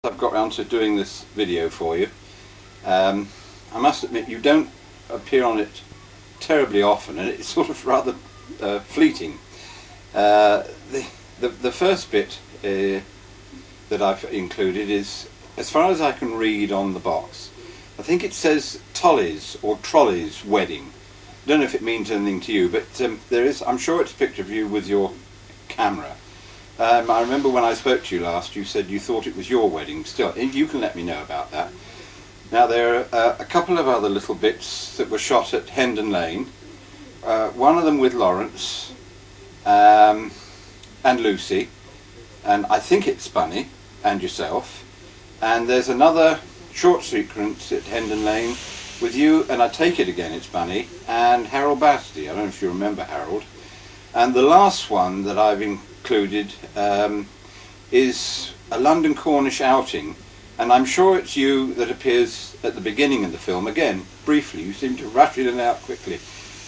I've got around to doing this video for you. I must admit you don't appear on it terribly often, and it's sort of rather fleeting. The first bit that I've included is, as far as I can read on the box, I think it says Tolly's or Trolley's wedding. I don't know if it means anything to you, but there is. I'm sure it's a picture of you with your camera. I remember when I spoke to you last, you said you thought it was your wedding. Still, you can let me know about that. Now, there are a couple of other little bits that were shot at Hendon Lane. One of them with Lawrence and Lucy, and I think it's Bunny and yourself. And there's another short sequence at Hendon Lane with you, and I take it again it's Bunny, and Harold Basti. I don't know if you remember Harold. And the last one that I've included is a London Cornish outing, and I'm sure it's you that appears at the beginning of the film. Again, briefly, you seem to rush in and out quickly.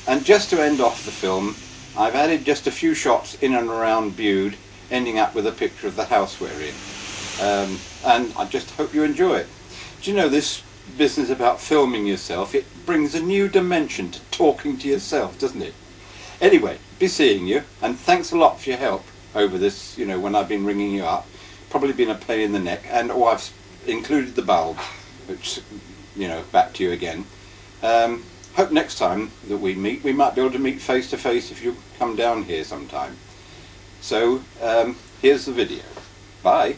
And just to end off the film, I've added just a few shots in and around Bude, ending up with a picture of the house we're in. And I just hope you enjoy it. Do you know, this business about filming yourself, it brings a new dimension to talking to yourself, doesn't it? Anyway, be seeing you, and thanks a lot for your help over this, you know, when I've been ringing you up. Probably been a pain in the neck, and I've included the bulb, which, you know, back to you again. Hope next time that we meet, we might be able to meet face to face if you come down here sometime. So, here's the video. Bye.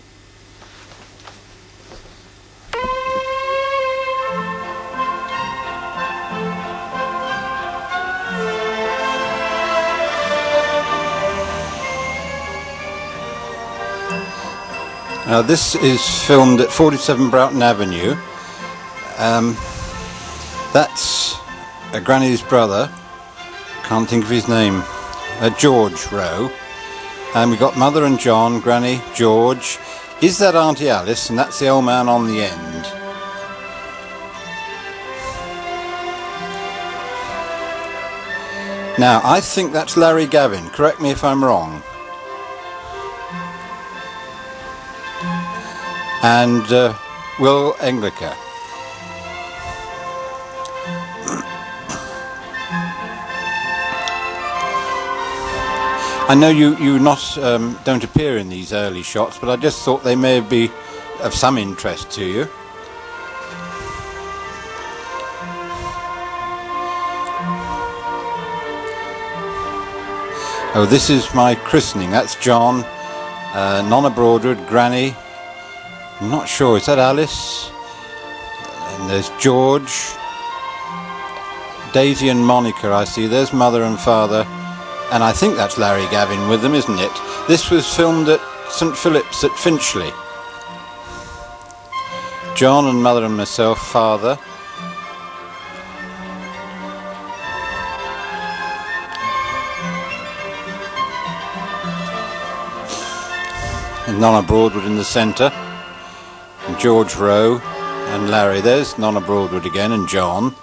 Now, this is filmed at 47 Broughton Avenue. That's Granny's brother, can't think of his name, George Rowe. And we've got Mother and John, Granny, George. Is that Auntie Alice? And that's the old man on the end. Now, I think that's Larry Gavin. Correct me if I'm wrong. And Will Englica. I know you don't appear in these early shots, but I just thought they may be of some interest to you. Oh, this is my christening. That's John, Nonna Broadwood, Granny. I'm not sure, is that Alice? And there's George, Daisy and Monica, I see. There's Mother and Father, and I think that's Larry Gavin with them, isn't it? This was filmed at St Philip's at Finchley. John and Mother and myself, Father. And Nonna Broadwood in the centre. And George Rowe and Larry. There's Nonna Broadwood again, and John.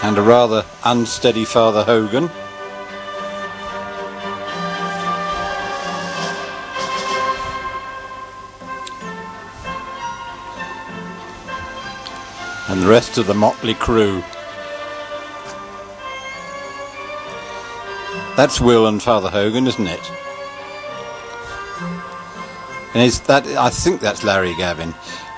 And a rather unsteady Father Hogan. And the rest of the motley crew. That's Will and Father Hogan, isn't it? And is that? I think that's Larry Gavin.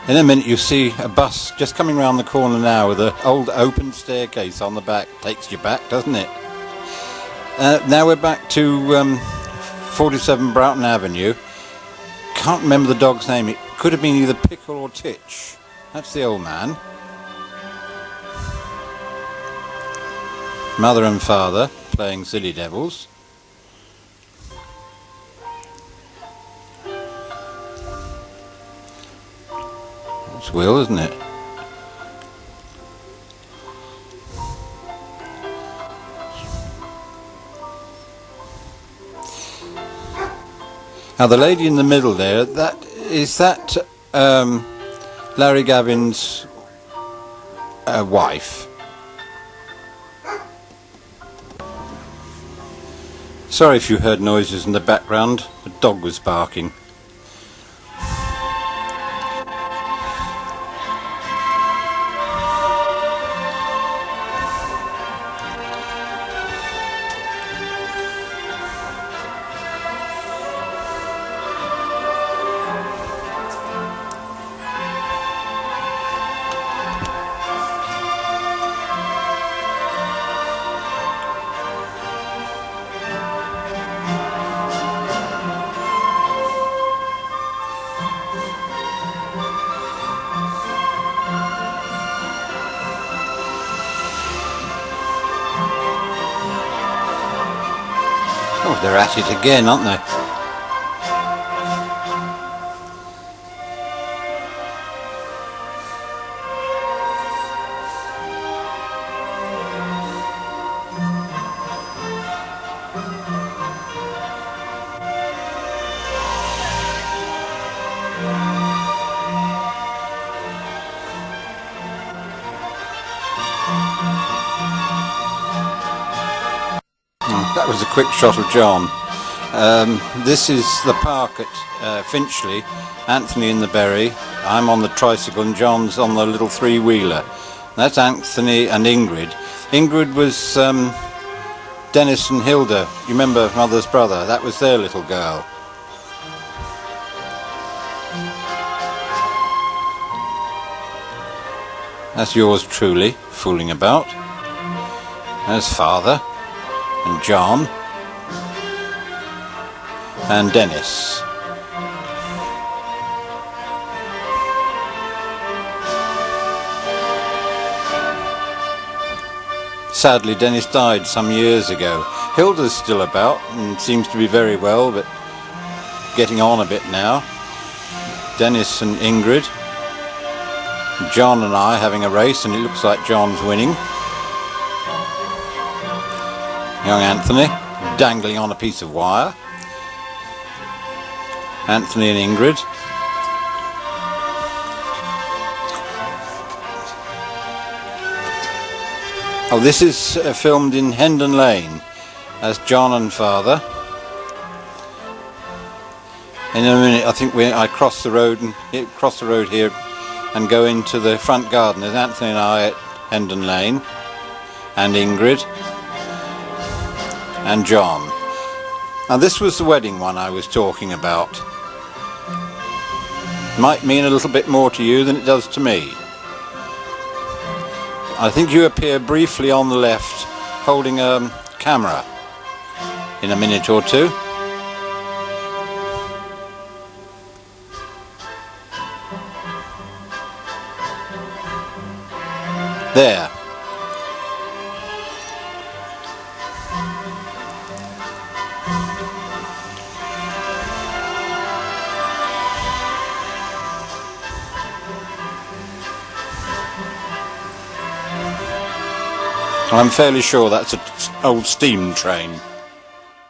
In a minute you see a bus just coming round the corner now with an old open staircase on the back. Takes you back, doesn't it? Now we're back to 47 Broughton Avenue. Can't remember the dog's name. It could have been either Pickle or Titch. That's the old man. Mother and Father playing silly devils. It's Will, isn't it? Now the lady in the middle there, is that Larry Gavin's wife. Sorry if you heard noises in the background, the dog was barking. Oh, they're at it again, aren't they? That was a quick shot of John. This is the park at Finchley. Anthony in the Berry. I'm on the tricycle and John's on the little three-wheeler. That's Anthony and Ingrid. Ingrid was Dennis and Hilda. You remember Mother's brother? That was their little girl. That's yours truly, fooling about. There's Father. And John and Dennis. Sadly, Dennis died some years ago. Hilda's still about and seems to be very well, but getting on a bit now. Dennis and Ingrid. John and I having a race, and it looks like John's winning. Young Anthony, dangling on a piece of wire. Anthony and Ingrid. Oh, this is filmed in Hendon Lane as John and Father. In a minute, I think I cross the road here and go into the front garden. There's Anthony and I at Hendon Lane, and Ingrid. And John. Now this was the wedding one I was talking about. Might mean a little bit more to you than it does to me. I think you appear briefly on the left holding a camera in a minute or two. There. I'm fairly sure that's an old steam train.